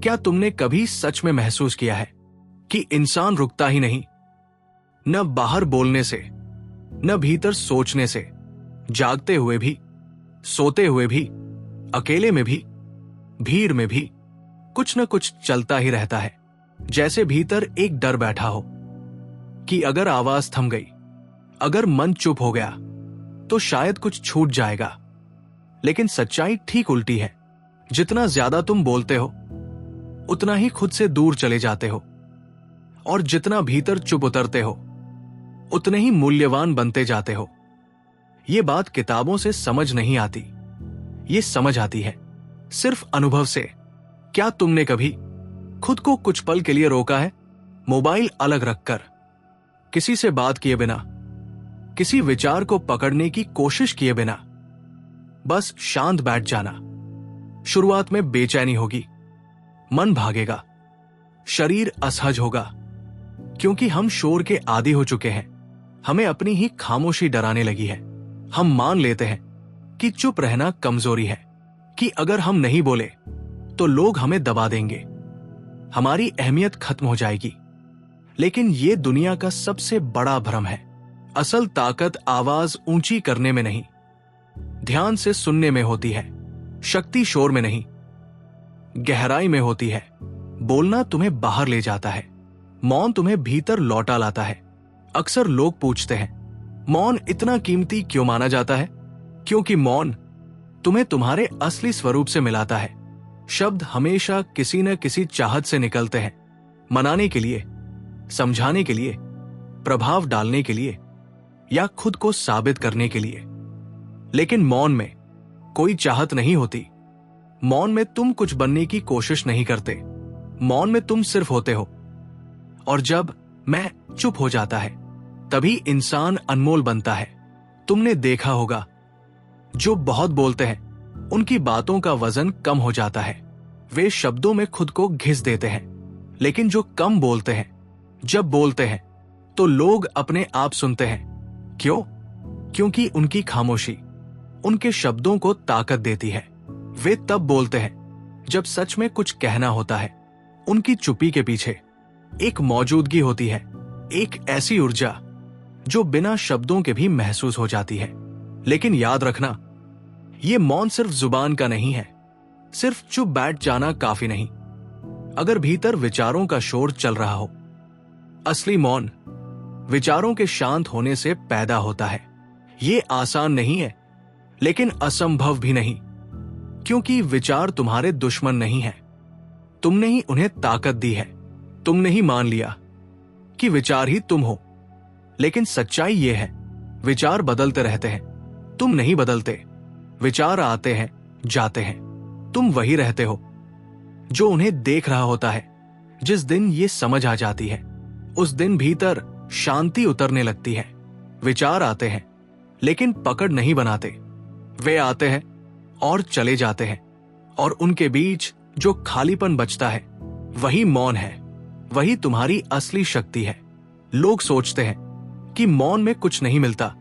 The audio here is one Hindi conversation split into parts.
क्या तुमने कभी सच में महसूस किया है कि इंसान रुकता ही नहीं, न बाहर बोलने से, न भीतर सोचने से, जागते हुए भी, सोते हुए भी, अकेले में भी, भीड़ में भी कुछ न कुछ चलता ही रहता है। जैसे भीतर एक डर बैठा हो कि अगर आवाज थम गई, अगर मन चुप हो गया तो शायद कुछ छूट जाएगा। लेकिन सच्चाई ठीक उल्टी है। जितना ज्यादा तुम बोलते हो उतना ही खुद से दूर चले जाते हो, और जितना भीतर चुप उतरते हो उतने ही मूल्यवान बनते जाते हो। ये बात किताबों से समझ नहीं आती, ये समझ आती है सिर्फ अनुभव से। क्या तुमने कभी खुद को कुछ पल के लिए रोका है, मोबाइल अलग रखकर, किसी से बात किए बिना, किसी विचार को पकड़ने की कोशिश किए बिना, बस शांत बैठ जाना? शुरुआत में बेचैनी होगी, मन भागेगा, शरीर असहज होगा, क्योंकि हम शोर के आदी हो चुके हैं। हमें अपनी ही खामोशी डराने लगी है। हम मान लेते हैं कि चुप रहना कमजोरी है, कि अगर हम नहीं बोले तो लोग हमें दबा देंगे, हमारी अहमियत खत्म हो जाएगी। लेकिन यह दुनिया का सबसे बड़ा भ्रम है। असल ताकत आवाज ऊंची करने में नहीं, ध्यान से सुनने में होती है। शक्ति शोर में नहीं, गहराई में होती है। बोलना तुम्हें बाहर ले जाता है, मौन तुम्हें भीतर लौटा लाता है। अक्सर लोग पूछते हैं, मौन इतना कीमती क्यों माना जाता है? क्योंकि मौन तुम्हें तुम्हारे असली स्वरूप से मिलाता है। शब्द हमेशा किसी न किसी चाहत से निकलते हैं, मनाने के लिए, समझाने के लिए, प्रभाव डालने के लिए, या खुद को साबित करने के लिए। लेकिन मौन में कोई चाहत नहीं होती। मौन में तुम कुछ बनने की कोशिश नहीं करते। मौन में तुम सिर्फ होते हो। और जब मैं चुप हो जाता है तभी इंसान अनमोल बनता है। तुमने देखा होगा, जो बहुत बोलते हैं उनकी बातों का वजन कम हो जाता है। वे शब्दों में खुद को घिस देते हैं। लेकिन जो कम बोलते हैं, जब बोलते हैं तो लोग अपने आप सुनते हैं। क्यों? क्योंकि उनकी खामोशी उनके शब्दों को ताकत देती है। वे तब बोलते हैं जब सच में कुछ कहना होता है। उनकी चुप्पी के पीछे एक मौजूदगी होती है, एक ऐसी ऊर्जा जो बिना शब्दों के भी महसूस हो जाती है। लेकिन याद रखना, यह मौन सिर्फ जुबान का नहीं है। सिर्फ चुप बैठ जाना काफी नहीं। अगर भीतर विचारों का शोर चल रहा हो, असली मौन विचारों के शांत होने से पैदा होता है। यह आसान नहीं है, लेकिन असंभव भी नहीं, क्योंकि विचार तुम्हारे दुश्मन नहीं है। तुमने ही उन्हें ताकत दी है। तुमने ही मान लिया कि विचार ही तुम हो। लेकिन सच्चाई यह है, विचार बदलते रहते हैं, तुम नहीं बदलते। विचार आते हैं, जाते हैं, तुम वही रहते हो जो उन्हें देख रहा होता है। जिस दिन ये समझ आ जाती है, उस दिन भीतर शांति उतरने लगती है। विचार आते हैं, लेकिन पकड़ नहीं बनाते। वे आते हैं और चले जाते हैं, और उनके बीच जो खालीपन बचता है वही मौन है। वही तुम्हारी असली शक्ति है। लोग सोचते हैं कि मौन में कुछ नहीं मिलता,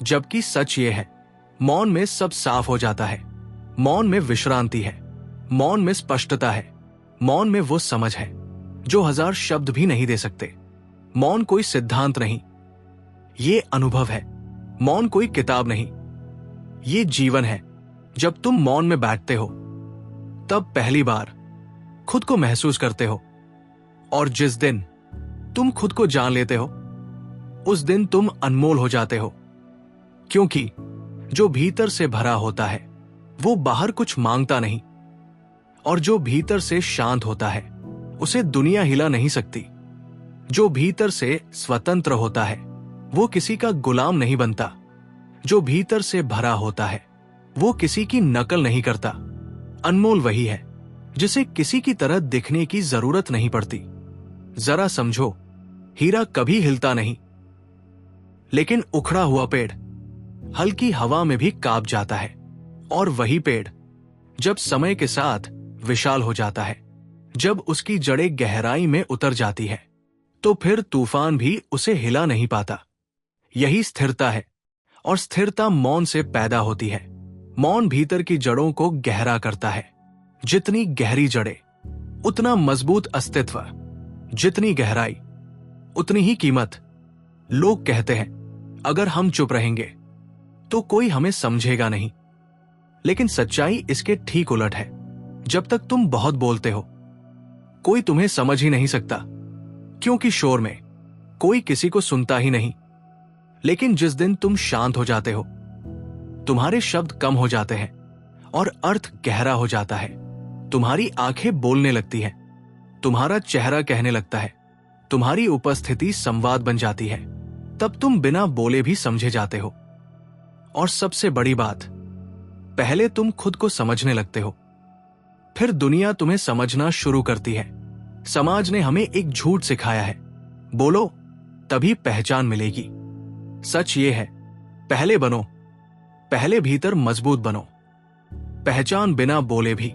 जबकि सच ये है, मौन में सब साफ हो जाता है। मौन में विश्रांति है, मौन में स्पष्टता है, मौन में वो समझ है जो 1000 शब्द भी नहीं दे सकते। मौन कोई सिद्धांत नहीं, ये अनुभव है। मौन कोई किताब नहीं, ये जीवन है। जब तुम मौन में बैठते हो तब पहली बार खुद को महसूस करते हो, और जिस दिन तुम खुद को जान लेते हो उस दिन तुम अनमोल हो जाते हो। क्योंकि जो भीतर से भरा होता है वो बाहर कुछ मांगता नहीं, और जो भीतर से शांत होता है उसे दुनिया हिला नहीं सकती। जो भीतर से स्वतंत्र होता है वो किसी का गुलाम नहीं बनता। जो भीतर से भरा होता है वो किसी की नकल नहीं करता। अनमोल वही है जिसे किसी की तरह दिखने की जरूरत नहीं पड़ती। जरा समझो, हीरा कभी हिलता नहीं, लेकिन उखड़ा हुआ पेड़ हल्की हवा में भी कांप जाता है। और वही पेड़ जब समय के साथ विशाल हो जाता है, जब उसकी जड़ें गहराई में उतर जाती है, तो फिर तूफान भी उसे हिला नहीं पाता। यही स्थिरता है, और स्थिरता मौन से पैदा होती है। मौन भीतर की जड़ों को गहरा करता है। जितनी गहरी जड़ें, उतना मजबूत अस्तित्व, जितनी गहराई उतनी ही कीमत। लोग कहते हैं अगर हम चुप रहेंगे तो कोई हमें समझेगा नहीं, लेकिन सच्चाई इसके ठीक उलट है। जब तक तुम बहुत बोलते हो कोई तुम्हें समझ ही नहीं सकता, क्योंकि शोर में कोई किसी को सुनता ही नहीं। लेकिन जिस दिन तुम शांत हो जाते हो, तुम्हारे शब्द कम हो जाते हैं और अर्थ गहरा हो जाता है। तुम्हारी आंखें बोलने लगती हैं, तुम्हारा चेहरा कहने लगता है, तुम्हारी उपस्थिति संवाद बन जाती है। तब तुम बिना बोले भी समझे जाते हो। और सबसे बड़ी बात, पहले तुम खुद को समझने लगते हो, फिर दुनिया तुम्हें समझना शुरू करती है। समाज ने हमें एक झूठ सिखाया है, बोलो तभी पहचान मिलेगी। सच ये है, पहले बनो, पहले भीतर मजबूत बनो। पहचान बिना बोले भी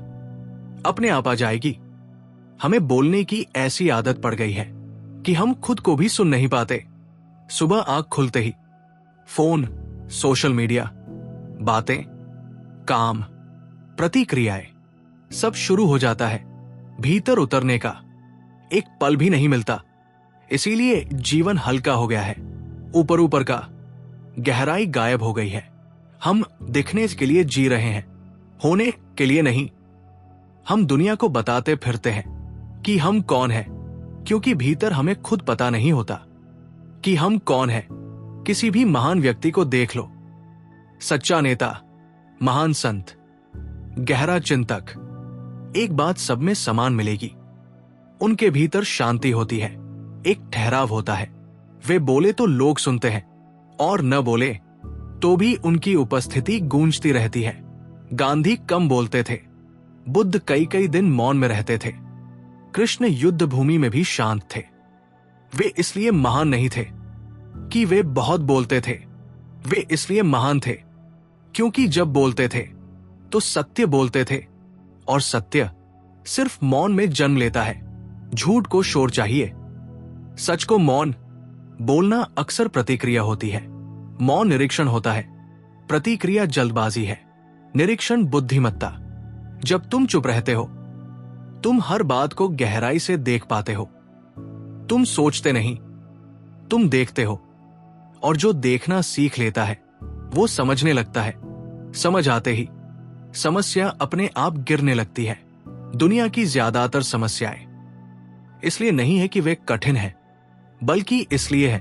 अपने आप आ जाएगी। हमें बोलने की ऐसी आदत पड़ गई है कि हम खुद को भी सुन नहीं पाते। सुबह आंख खुलते ही फोन, सोशल मीडिया, बातें, काम, प्रतिक्रियाएं, सब शुरू हो जाता है। भीतर उतरने का एक पल भी नहीं मिलता। इसीलिए जीवन हल्का हो गया है, ऊपर ऊपर का, गहराई गायब हो गई है। हम दिखने के लिए जी रहे हैं, होने के लिए नहीं। हम दुनिया को बताते फिरते हैं कि हम कौन हैं, क्योंकि भीतर हमें खुद पता नहीं होता कि हम कौन हैं। किसी भी महान व्यक्ति को देख लो, सच्चा नेता, महान संत, गहरा चिंतक, एक बात सब में समान मिलेगी, उनके भीतर शांति होती है, एक ठहराव होता है। वे बोले तो लोग सुनते हैं और न बोले तो भी उनकी उपस्थिति गूंजती रहती है। गांधी कम बोलते थे, बुद्ध कई कई दिन मौन में रहते थे, कृष्ण युद्ध भूमि में भी शांत थे। वे इसलिए महान नहीं थे कि वे बहुत बोलते थे, वे इसलिए महान थे क्योंकि जब बोलते थे तो सत्य बोलते थे, और सत्य सिर्फ मौन में जन्म लेता है। झूठ को शोर चाहिए, सच को मौन। बोलना अक्सर प्रतिक्रिया होती है, मौन निरीक्षण होता है, प्रतिक्रिया जल्दबाजी है, निरीक्षण बुद्धिमत्ता। जब तुम चुप रहते हो, तुम हर बात को गहराई से देख पाते हो। तुम सोचते नहीं, तुम देखते हो, और जो देखना सीख लेता है वो समझने लगता है। समझ आते ही समस्या अपने आप गिरने लगती है। दुनिया की ज्यादातर समस्याएं इसलिए नहीं है कि वे कठिन हैं, बल्कि इसलिए है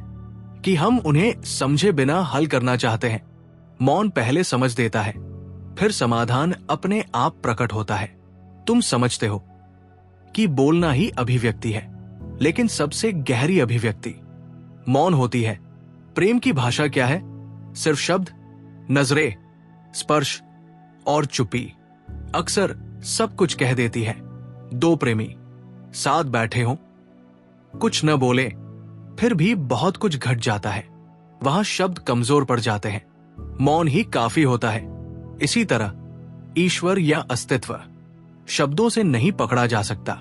कि हम उन्हें समझे बिना हल करना चाहते हैं। मौन पहले समझ देता है, फिर समाधान अपने आप प्रकट होता है। तुम समझते हो कि बोलना ही अभिव्यक्ति है, लेकिन सबसे गहरी अभिव्यक्ति मौन होती है। प्रेम की भाषा क्या है? सिर्फ शब्द, नजरें, स्पर्श और चुप्पी अक्सर सब कुछ कह देती है। दो प्रेमी साथ बैठे हों, कुछ न बोले, फिर भी बहुत कुछ घट जाता है। वहां शब्द कमजोर पड़ जाते हैं, मौन ही काफी होता है। इसी तरह ईश्वर या अस्तित्व शब्दों से नहीं पकड़ा जा सकता,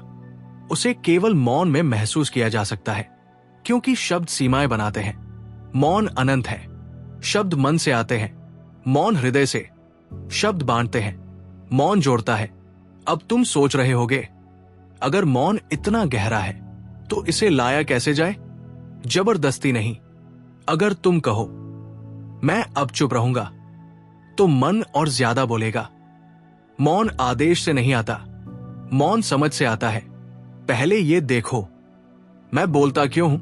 उसे केवल मौन में महसूस किया जा सकता है, क्योंकि शब्द सीमाएं बनाते हैं। मौन अनंत है, शब्द मन से आते हैं, मौन हृदय से, शब्द बांटते हैं, मौन जोड़ता है। अब तुम सोच रहे होगे, अगर मौन इतना गहरा है तो इसे लाया कैसे जाए? जबरदस्ती नहीं। अगर तुम कहो मैं अब चुप रहूंगा, तो मन और ज्यादा बोलेगा। मौन आदेश से नहीं आता, मौन समझ से आता है। पहले ये देखो, मैं बोलता क्यों हूं?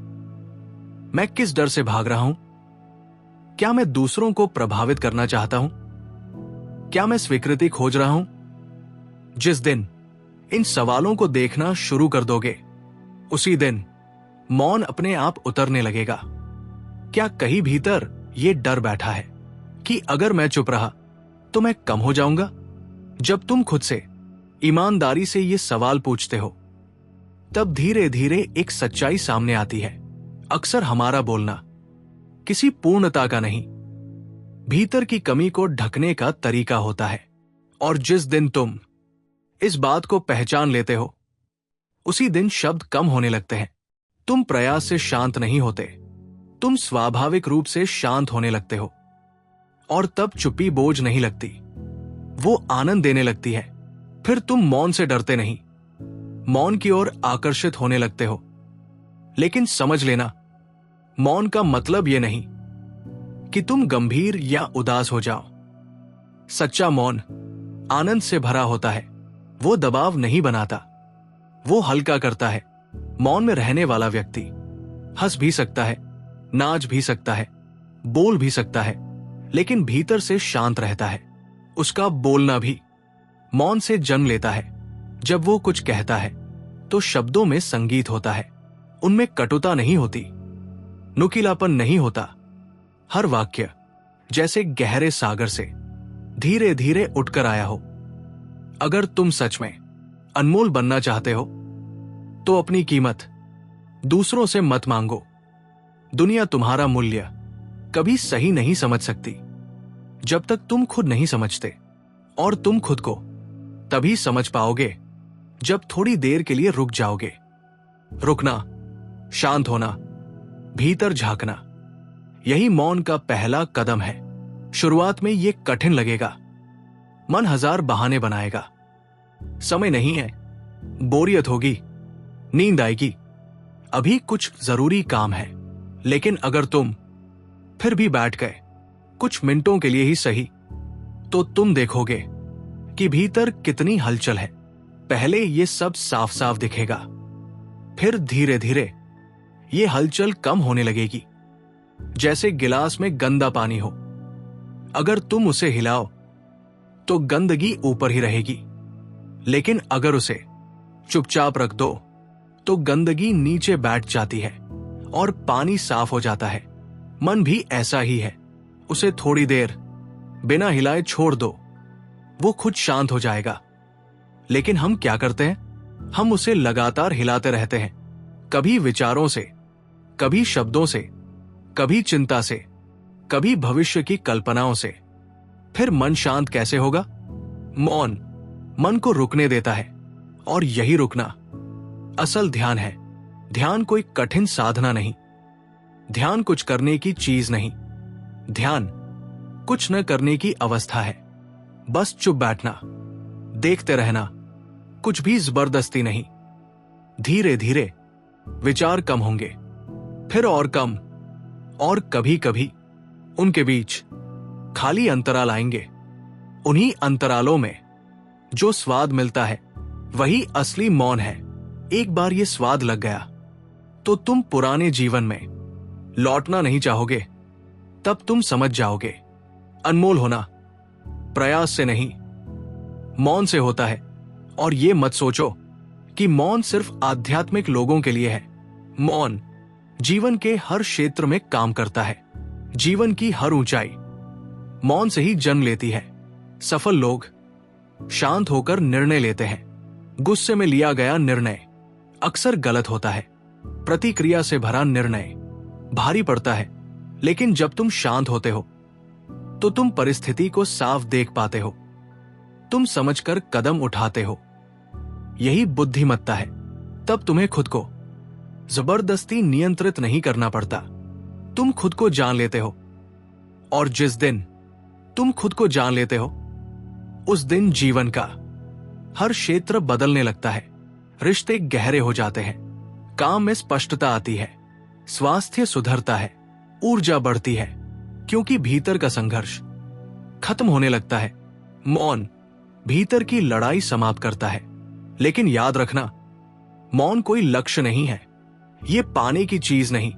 मैं किस डर से भाग रहा हूं? क्या मैं दूसरों को प्रभावित करना चाहता हूं? क्या मैं स्वीकृति खोज रहा हूं? जिस दिन इन सवालों को देखना शुरू कर दोगे, उसी दिन मौन अपने आप उतरने लगेगा। क्या कहीं भीतर यह डर बैठा है कि अगर मैं चुप रहा तो मैं कम हो जाऊंगा? जब तुम खुद से ईमानदारी से ये सवाल पूछते हो, तब धीरे धीरे एक सच्चाई सामने आती है। अक्सर हमारा बोलना किसी पूर्णता का नहीं, भीतर की कमी को ढकने का तरीका होता है। और जिस दिन तुम इस बात को पहचान लेते हो, उसी दिन शब्द कम होने लगते हैं। तुम प्रयास से शांत नहीं होते, तुम स्वाभाविक रूप से शांत होने लगते हो। और तब चुप्पी बोझ नहीं लगती, वो आनंद देने लगती है। फिर तुम मौन से डरते नहीं, मौन की ओर आकर्षित होने लगते हो। लेकिन समझ लेना, मौन का मतलब यह नहीं कि तुम गंभीर या उदास हो जाओ। सच्चा मौन आनंद से भरा होता है। वो दबाव नहीं बनाता, वो हल्का करता है। मौन में रहने वाला व्यक्ति हंस भी सकता है, नाच भी सकता है, बोल भी सकता है, लेकिन भीतर से शांत रहता है। उसका बोलना भी मौन से जन्म लेता है। जब वो कुछ कहता है तो शब्दों में संगीत होता है, उनमें कटुता नहीं होती, नुकीलापन नहीं होता। हर वाक्य जैसे गहरे सागर से धीरे धीरे उठकर आया हो। अगर तुम सच में अनमोल बनना चाहते हो तो अपनी कीमत दूसरों से मत मांगो। दुनिया तुम्हारा मूल्य कभी सही नहीं समझ सकती जब तक तुम खुद नहीं समझते, और तुम खुद को तभी समझ पाओगे जब थोड़ी देर के लिए रुक जाओगे। रुकना, शांत होना, भीतर झांकना, यही मौन का पहला कदम है। शुरुआत में यह कठिन लगेगा, मन हजार बहाने बनाएगा। समय नहीं है, बोरियत होगी, नींद आएगी, अभी कुछ जरूरी काम है। लेकिन अगर तुम फिर भी बैठ गए कुछ मिनटों के लिए ही सही, तो तुम देखोगे कि भीतर कितनी हलचल है। पहले ये सब साफ साफ दिखेगा, फिर धीरे धीरे ये हलचल कम होने लगेगी, जैसे गिलास में गंदा पानी हो। अगर तुम उसे हिलाओ तो गंदगी ऊपर ही रहेगी, लेकिन अगर उसे चुपचाप रख दो तो गंदगी नीचे बैठ जाती है और पानी साफ हो जाता है। मन भी ऐसा ही है, उसे थोड़ी देर बिना हिलाए छोड़ दो, वो खुद शांत हो जाएगा। लेकिन हम क्या करते हैं? हम उसे लगातार हिलाते रहते हैं, कभी विचारों से, कभी शब्दों से, कभी चिंता से, कभी भविष्य की कल्पनाओं से। फिर मन शांत कैसे होगा? मौन मन को रुकने देता है, और यही रुकना असल ध्यान है। ध्यान कोई कठिन साधना नहीं, ध्यान कुछ करने की चीज नहीं, ध्यान कुछ न करने की अवस्था है। बस चुप बैठना, देखते रहना, कुछ भी जबरदस्ती नहीं। धीरे धीरे विचार कम होंगे, फिर और कम, और कभी कभी उनके बीच खाली अंतराल आएंगे। उन्हीं अंतरालों में जो स्वाद मिलता है वही असली मौन है। एक बार ये स्वाद लग गया तो तुम पुराने जीवन में लौटना नहीं चाहोगे। तब तुम समझ जाओगे, अनमोल होना प्रयास से नहीं, मौन से होता है। और ये मत सोचो कि मौन सिर्फ आध्यात्मिक लोगों के लिए है। मौन जीवन के हर क्षेत्र में काम करता है। जीवन की हर ऊंचाई मौन से ही जन्म लेती है। सफल लोग शांत होकर निर्णय लेते हैं। गुस्से में लिया गया निर्णय अक्सर गलत होता है। प्रतिक्रिया से भरा निर्णय भारी पड़ता है। लेकिन जब तुम शांत होते हो तो तुम परिस्थिति को साफ देख पाते हो, तुम समझकर कदम उठाते हो। यही बुद्धिमत्ता है। तब तुम्हें खुद को जबरदस्ती नियंत्रित नहीं करना पड़ता। तुम खुद को जान लेते हो, और जिस दिन तुम खुद को जान लेते हो उस दिन जीवन का हर क्षेत्र बदलने लगता है। रिश्ते गहरे हो जाते हैं, काम में स्पष्टता आती है, स्वास्थ्य सुधरता है, ऊर्जा बढ़ती है, क्योंकि भीतर का संघर्ष खत्म होने लगता है। मौन भीतर की लड़ाई समाप्त करता है। लेकिन याद रखना, मौन कोई लक्ष्य नहीं है, ये पाने की चीज नहीं,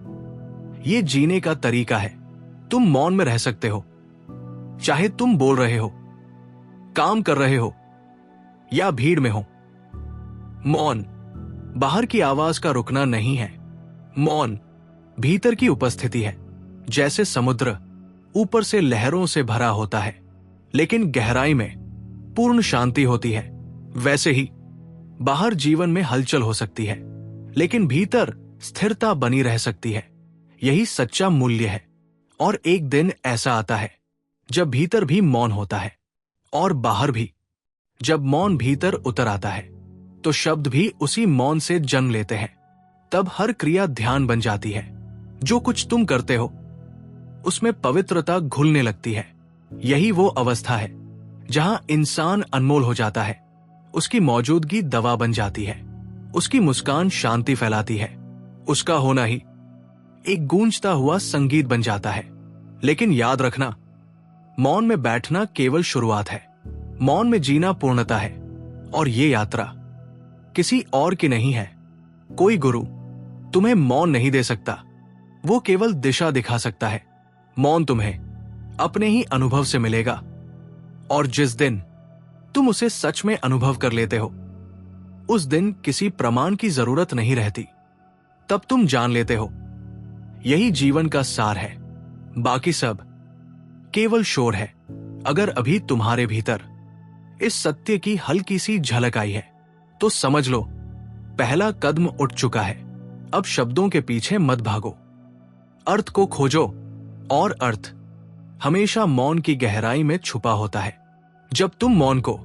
ये जीने का तरीका है। तुम मौन में रह सकते हो, चाहे तुम बोल रहे हो, काम कर रहे हो या भीड़ में हो। मौन बाहर की आवाज का रुकना नहीं है, मौन भीतर की उपस्थिति है। जैसे समुद्र ऊपर से लहरों से भरा होता है लेकिन गहराई में पूर्ण शांति होती है, वैसे ही बाहर जीवन में हलचल हो सकती है लेकिन भीतर स्थिरता बनी रह सकती है। यही सच्चा मूल्य है। और एक दिन ऐसा आता है जब भीतर भी मौन होता है और बाहर भी। जब मौन भीतर उतर आता है तो शब्द भी उसी मौन से जन्म लेते हैं। तब हर क्रिया ध्यान बन जाती है। जो कुछ तुम करते हो उसमें पवित्रता घुलने लगती है। यही वो अवस्था है जहां इंसान अनमोल हो जाता है। उसकी मौजूदगी दवा बन जाती है। उसकी मुस्कान शांति फैलाती है। उसका होना ही एक गूंजता हुआ संगीत बन जाता है। लेकिन याद रखना, मौन में बैठना केवल शुरुआत है। मौन में जीना पूर्णता है। और ये यात्रा किसी और की नहीं है। कोई गुरु तुम्हें मौन नहीं दे सकता, वो केवल दिशा दिखा सकता है। मौन तुम्हें अपने ही अनुभव से मिलेगा, और जिस दिन तुम उसे सच में अनुभव कर लेते हो, उस दिन किसी प्रमाण की जरूरत नहीं रहती। तब तुम जान लेते हो, यही जीवन का सार है, बाकी सब केवल शोर है। अगर अभी तुम्हारे भीतर इस सत्य की हल्की सी झलक आई है, तो समझ लो पहला कदम उठ चुका है। अब शब्दों के पीछे मत भागो, अर्थ को खोजो। और अर्थ हमेशा मौन की गहराई में छुपा होता है। जब तुम मौन को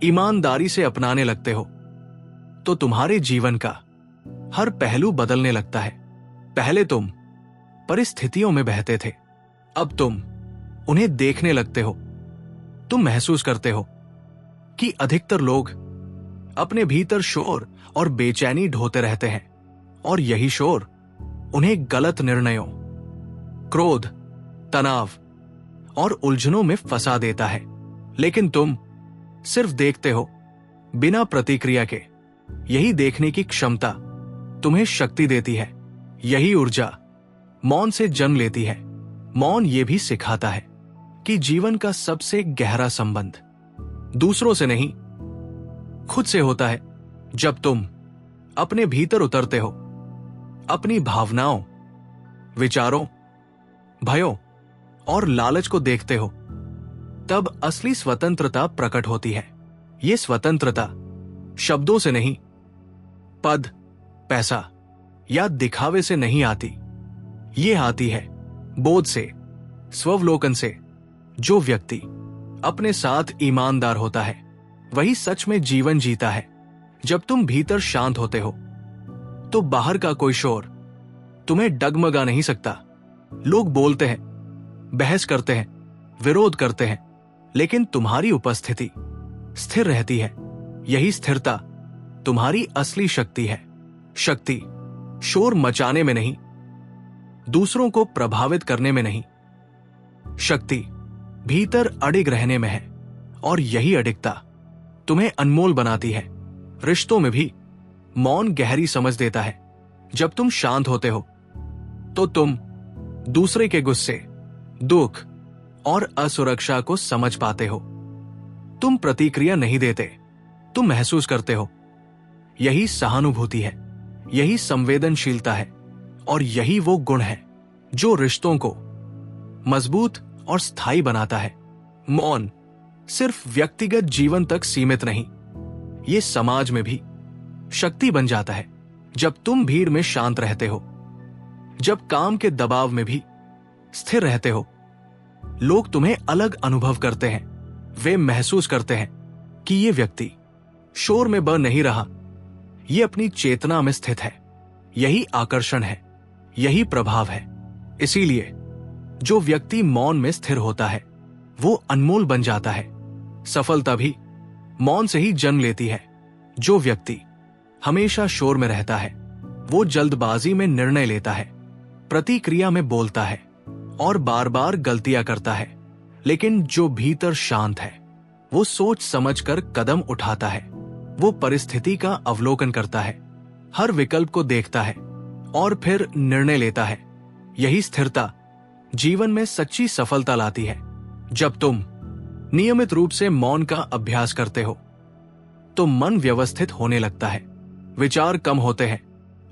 ईमानदारी से अपनाने लगते हो, तो तुम्हारे जीवन का हर पहलू बदलने लगता है। पहले तुम परिस्थितियों में बहते थे, अब तुम उन्हें देखने लगते हो। तुम महसूस करते हो कि अधिकतर लोग अपने भीतर शोर और बेचैनी ढोते रहते हैं, और यही शोर उन्हें गलत निर्णयों, क्रोध, तनाव और उलझनों में फंसा देता है। लेकिन तुम सिर्फ देखते हो, बिना प्रतिक्रिया के। यही देखने की क्षमता तुम्हें शक्ति देती है। यही ऊर्जा मौन से जन्म लेती है। मौन ये भी सिखाता है कि जीवन का सबसे गहरा संबंध दूसरों से नहीं, खुद से होता है। जब तुम अपने भीतर उतरते हो, अपनी भावनाओं, विचारों, भयों और लालच को देखते हो, तब असली स्वतंत्रता प्रकट होती है। यह स्वतंत्रता शब्दों से नहीं, पद, पैसा या दिखावे से नहीं आती। ये आती है बोध से, स्वावलोकन से। जो व्यक्ति अपने साथ ईमानदार होता है, वही सच में जीवन जीता है। जब तुम भीतर शांत होते हो, तो बाहर का कोई शोर तुम्हें डगमगा नहीं सकता। लोग बोलते हैं, बहस करते हैं, विरोध करते हैं, लेकिन तुम्हारी उपस्थिति स्थिर रहती है। यही स्थिरता तुम्हारी असली शक्ति है। शक्ति शोर मचाने में नहीं, दूसरों को प्रभावित करने में नहीं, शक्ति भीतर अडिग रहने में है। और यही अडिगता तुम्हें अनमोल बनाती है। रिश्तों में भी मौन गहरी समझ देता है। जब तुम शांत होते हो, तो तुम दूसरे के गुस्से, दुख और असुरक्षा को समझ पाते हो। तुम प्रतिक्रिया नहीं देते, तुम महसूस करते हो। यही सहानुभूति है, यही संवेदनशीलता है, और यही वो गुण है जो रिश्तों को मजबूत और स्थायी बनाता है। मौन सिर्फ व्यक्तिगत जीवन तक सीमित नहीं, ये समाज में भी शक्ति बन जाता है। जब तुम भीड़ में शांत रहते हो, जब काम के दबाव में भी स्थिर रहते हो, लोग तुम्हें अलग अनुभव करते हैं। वे महसूस करते हैं कि ये व्यक्ति शोर में बह नहीं रहा, ये अपनी चेतना में स्थित है। यही आकर्षण है, यही प्रभाव है। इसीलिए जो व्यक्ति मौन में स्थिर होता है, वो अनमोल बन जाता है। सफलता भी मौन से ही जन्म लेती है। जो व्यक्ति हमेशा शोर में रहता है, वो जल्दबाजी में निर्णय लेता है, प्रतिक्रिया में बोलता है और बार बार गलतियां करता है। लेकिन जो भीतर शांत है, वो सोच समझकर कदम उठाता है। वो परिस्थिति का अवलोकन करता है, हर विकल्प को देखता है और फिर निर्णय लेता है। यही स्थिरता जीवन में सच्ची सफलता लाती है। जब तुम नियमित रूप से मौन का अभ्यास करते हो, तो मन व्यवस्थित होने लगता है। विचार कम होते हैं,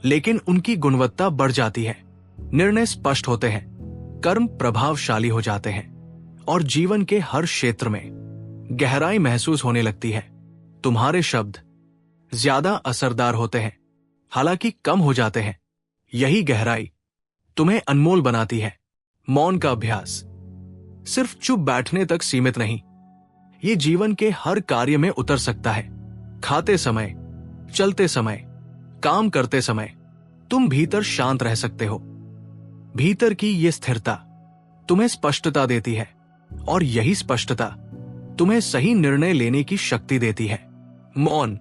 लेकिन उनकी गुणवत्ता बढ़ जाती है। निर्णय स्पष्ट होते हैं, कर्म प्रभावशाली हो जाते हैं, और जीवन के हर क्षेत्र में गहराई महसूस होने लगती है। तुम्हारे शब्द ज्यादा असरदार होते हैं, हालांकि कम हो जाते हैं। यही गहराई तुम्हें अनमोल बनाती है। मौन का अभ्यास सिर्फ चुप बैठने तक सीमित नहीं, ये जीवन के हर कार्य में उतर सकता है। खाते समय, चलते समय, काम करते समय तुम भीतर शांत रह सकते हो। भीतर की ये स्थिरता तुम्हें स्पष्टता देती है, और यही स्पष्टता तुम्हें सही निर्णय लेने की शक्ति देती है। मौन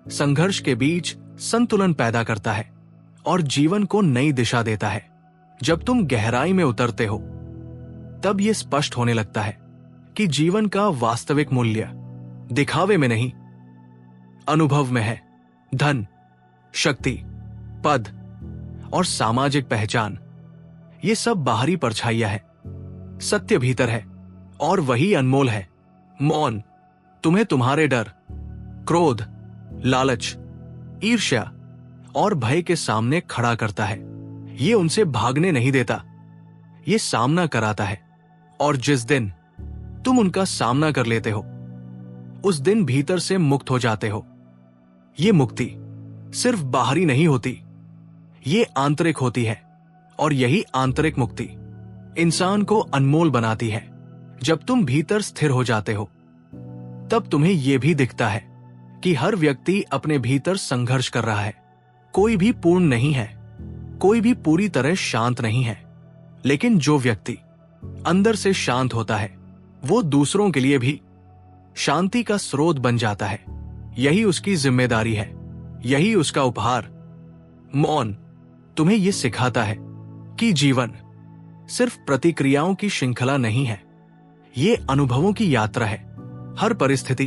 संघर्ष के बीच संतुलन पैदा करता है और जीवन को नई दिशा देता है। जब तुम गहराई में उतरते हो तब यह स्पष्ट होने लगता है कि जीवन का वास्तविक मूल्य दिखावे में नहीं, अनुभव में है। धन, शक्ति, पद और सामाजिक पहचान, ये सब बाहरी परछाइयां है। सत्य भीतर है और वही अनमोल है। मौन तुम्हें तुम्हारे डर, क्रोध, लालच, ईर्ष्या और भय के सामने खड़ा करता है। ये उनसे भागने नहीं देता, ये सामना कराता है। और जिस दिन तुम उनका सामना कर लेते हो उस दिन भीतर से मुक्त हो जाते हो। ये मुक्ति सिर्फ बाहरी नहीं होती, ये आंतरिक होती है। और यही आंतरिक मुक्ति इंसान को अनमोल बनाती है। जब तुम भीतर स्थिर हो जाते हो तब तुम्हें यह भी दिखता है कि हर व्यक्ति अपने भीतर संघर्ष कर रहा है। कोई भी पूर्ण नहीं है, कोई भी पूरी तरह शांत नहीं है। लेकिन जो व्यक्ति अंदर से शांत होता है वो दूसरों के लिए भी शांति का स्रोत बन जाता है। यही उसकी जिम्मेदारी है, यही उसका उपहार। मौन तुम्हें यह सिखाता है कि जीवन सिर्फ प्रतिक्रियाओं की श्रृंखला नहीं है, ये अनुभवों की यात्रा है। हर परिस्थिति,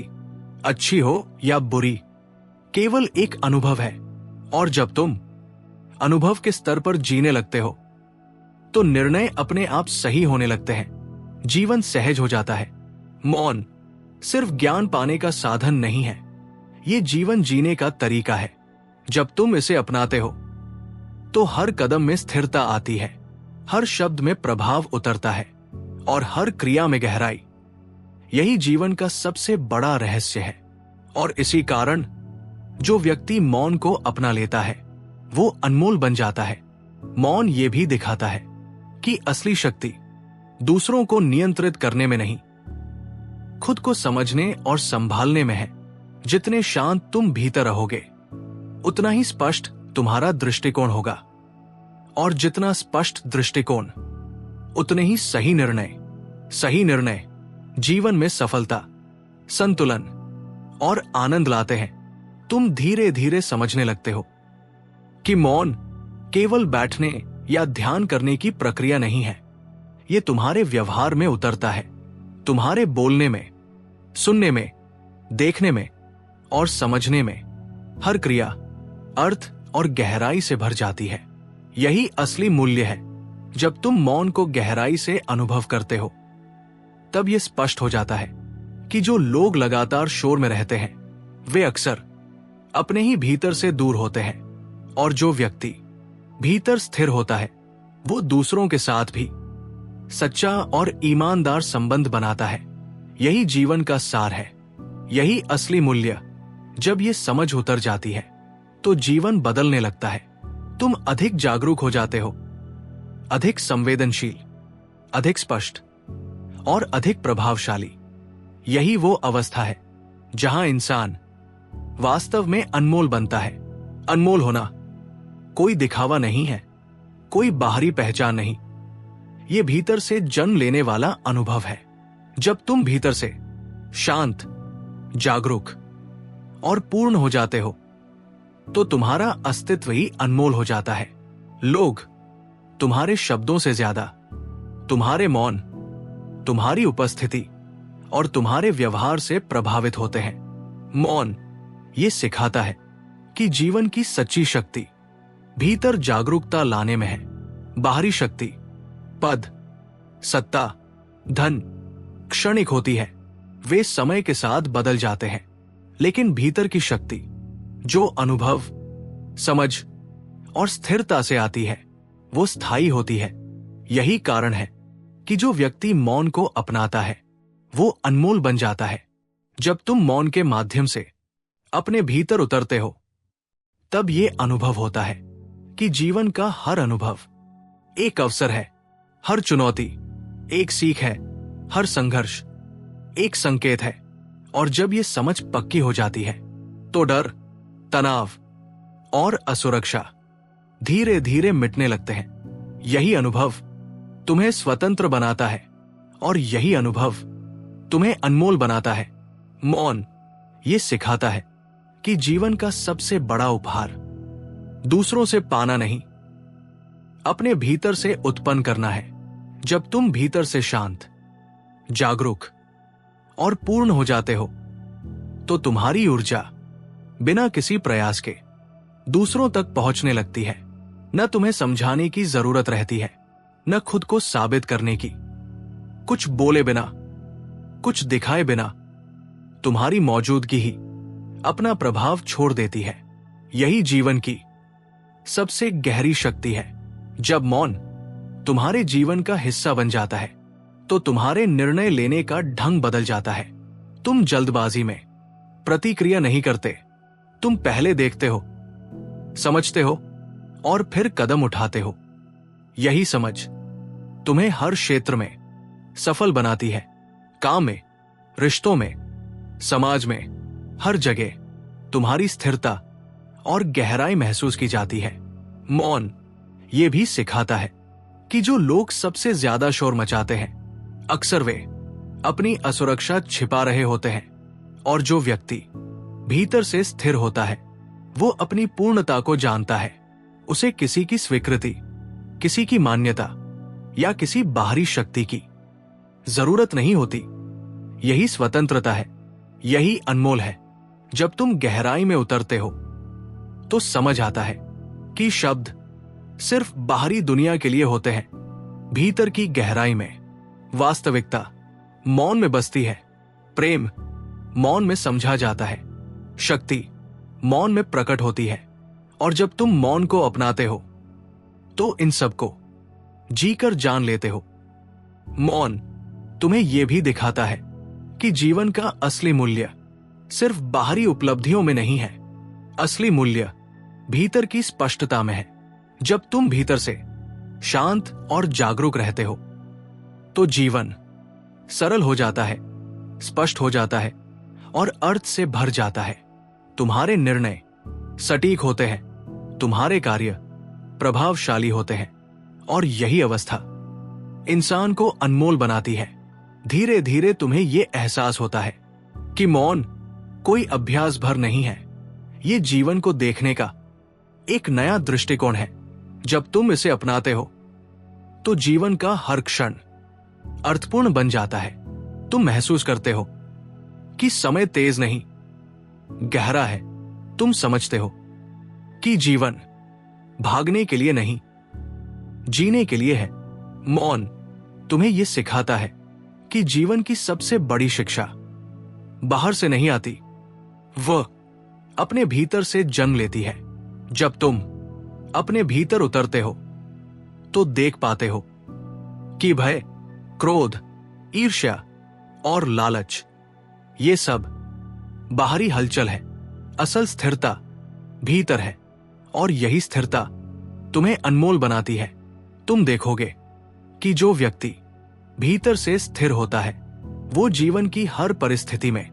अच्छी हो या बुरी, केवल एक अनुभव है। और जब तुम अनुभव के स्तर पर जीने लगते हो तो निर्णय अपने आप सही होने लगते हैं, जीवन सहज हो जाता है। मौन सिर्फ ज्ञान पाने का साधन नहीं है, ये जीवन जीने का तरीका है। जब तुम इसे अपनाते हो तो हर कदम में स्थिरता आती है, हर शब्द में प्रभाव उतरता है और हर क्रिया में गहराई। यही जीवन का सबसे बड़ा रहस्य है। और इसी कारण जो व्यक्ति मौन को अपना लेता है वो अनमोल बन जाता है। मौन ये भी दिखाता है कि असली शक्ति दूसरों को नियंत्रित करने में नहीं, खुद को समझने और संभालने में है। जितने शांत तुम भीतर रहोगे उतना ही स्पष्ट तुम्हारा दृष्टिकोण होगा, और जितना स्पष्ट दृष्टिकोण उतने ही सही निर्णय जीवन में सफलता, संतुलन और आनंद लाते हैं। तुम धीरे धीरे समझने लगते हो कि मौन केवल बैठने या ध्यान करने की प्रक्रिया नहीं है, यह तुम्हारे व्यवहार में उतरता है। तुम्हारे बोलने में, सुनने में, देखने में और समझने में हर क्रिया अर्थ और गहराई से भर जाती है। यही असली मूल्य है। जब तुम मौन को गहराई से अनुभव करते हो तब यह स्पष्ट हो जाता है कि जो लोग लगातार शोर में रहते हैं वे अक्सर अपने ही भीतर से दूर होते हैं, और जो व्यक्ति भीतर स्थिर होता है वो दूसरों के साथ भी सच्चा और ईमानदार संबंध बनाता है। यही जीवन का सार है, यही असली मूल्य। जब ये समझ उतर जाती है तो जीवन बदलने लगता है। तुम अधिक जागरूक हो जाते हो, अधिक संवेदनशील, अधिक स्पष्ट और अधिक प्रभावशाली। यही वो अवस्था है जहां इंसान वास्तव में अनमोल बनता है। अनमोल होना कोई दिखावा नहीं है, कोई बाहरी पहचान नहीं, ये भीतर से जन्म लेने वाला अनुभव है। जब तुम भीतर से शांत, जागरूक और पूर्ण हो जाते हो तो तुम्हारा अस्तित्व ही अनमोल हो जाता है। लोग तुम्हारे शब्दों से ज्यादा तुम्हारे मौन, तुम्हारी उपस्थिति और तुम्हारे व्यवहार से प्रभावित होते हैं। मौन ये सिखाता है कि जीवन की सच्ची शक्ति भीतर जागरूकता लाने में है। बाहरी शक्ति, पद, सत्ता, धन क्षणिक होती है, वे समय के साथ बदल जाते हैं। लेकिन भीतर की शक्ति जो अनुभव, समझ और स्थिरता से आती है वो स्थायी होती है। यही कारण है कि जो व्यक्ति मौन को अपनाता है वो अनमोल बन जाता है। जब तुम मौन के माध्यम से अपने भीतर उतरते हो तब ये अनुभव होता है कि जीवन का हर अनुभव एक अवसर है, हर चुनौती एक सीख है, हर संघर्ष एक संकेत है। और जब ये समझ पक्की हो जाती है तो डर, तनाव और असुरक्षा धीरे धीरे मिटने लगते हैं। यही अनुभव तुम्हें स्वतंत्र बनाता है और यही अनुभव तुम्हें अनमोल बनाता है। मौन ये सिखाता है कि जीवन का सबसे बड़ा उपहार दूसरों से पाना नहीं, अपने भीतर से उत्पन्न करना है। जब तुम भीतर से शांत, जागरूक और पूर्ण हो जाते हो तो तुम्हारी ऊर्जा बिना किसी प्रयास के दूसरों तक पहुंचने लगती है। न तुम्हें समझाने की जरूरत रहती है, न खुद को साबित करने की। कुछ बोले बिना, कुछ दिखाए बिना तुम्हारी मौजूदगी ही अपना प्रभाव छोड़ देती है। यही जीवन की सबसे गहरी शक्ति है। जब मौन तुम्हारे जीवन का हिस्सा बन जाता है तो तुम्हारे निर्णय लेने का ढंग बदल जाता है। तुम जल्दबाजी में प्रतिक्रिया नहीं करते, तुम पहले देखते हो, समझते हो और फिर कदम उठाते हो। यही समझ तुम्हें हर क्षेत्र में सफल बनाती है। काम में, रिश्तों में, समाज में, हर जगह तुम्हारी स्थिरता और गहराई महसूस की जाती है। मौन ये भी सिखाता है कि जो लोग सबसे ज्यादा शोर मचाते हैं अक्सर वे अपनी असुरक्षा छिपा रहे होते हैं, और जो व्यक्ति भीतर से स्थिर होता है वो अपनी पूर्णता को जानता है। उसे किसी की स्वीकृति, किसी की मान्यता या किसी बाहरी शक्ति की जरूरत नहीं होती। यही स्वतंत्रता है, यही अनमोल है। जब तुम गहराई में उतरते हो तो समझ आता है कि शब्द सिर्फ बाहरी दुनिया के लिए होते हैं। भीतर की गहराई में वास्तविकता मौन में बसती है। प्रेम मौन में समझा जाता है, शक्ति मौन में प्रकट होती है। और जब तुम मौन को अपनाते हो तो इन सब को जीकर जान लेते हो। मौन तुम्हें यह भी दिखाता है कि जीवन का असली मूल्य सिर्फ बाहरी उपलब्धियों में नहीं है। असली मूल्य भीतर की स्पष्टता में है। जब तुम भीतर से शांत और जागरूक रहते हो तो जीवन सरल हो जाता है, स्पष्ट हो जाता है और अर्थ से भर जाता है। तुम्हारे निर्णय सटीक होते हैं, तुम्हारे कार्य प्रभावशाली होते हैं, और यही अवस्था इंसान को अनमोल बनाती है। धीरे धीरे तुम्हें यह एहसास होता है कि मौन कोई अभ्यास भर नहीं है, ये जीवन को देखने का एक नया दृष्टिकोण है। जब तुम इसे अपनाते हो तो जीवन का हर क्षण अर्थपूर्ण बन जाता है। तुम महसूस करते हो कि समय तेज नहीं, गहरा है। तुम समझते हो कि जीवन भागने के लिए नहीं, जीने के लिए है। मौन तुम्हें यह सिखाता है कि जीवन की सबसे बड़ी शिक्षा बाहर से नहीं आती, वह अपने भीतर से जन्म लेती है। जब तुम अपने भीतर उतरते हो तो देख पाते हो कि भय, क्रोध, ईर्ष्या और लालच ये सब बाहरी हलचल है। असल स्थिरता भीतर है, और यही स्थिरता तुम्हें अनमोल बनाती है। तुम देखोगे कि जो व्यक्ति भीतर से स्थिर होता है वो जीवन की हर परिस्थिति में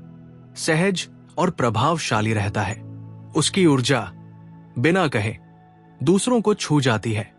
सहज और प्रभावशाली रहता है। उसकी ऊर्जा बिना कहे दूसरों को छू जाती है।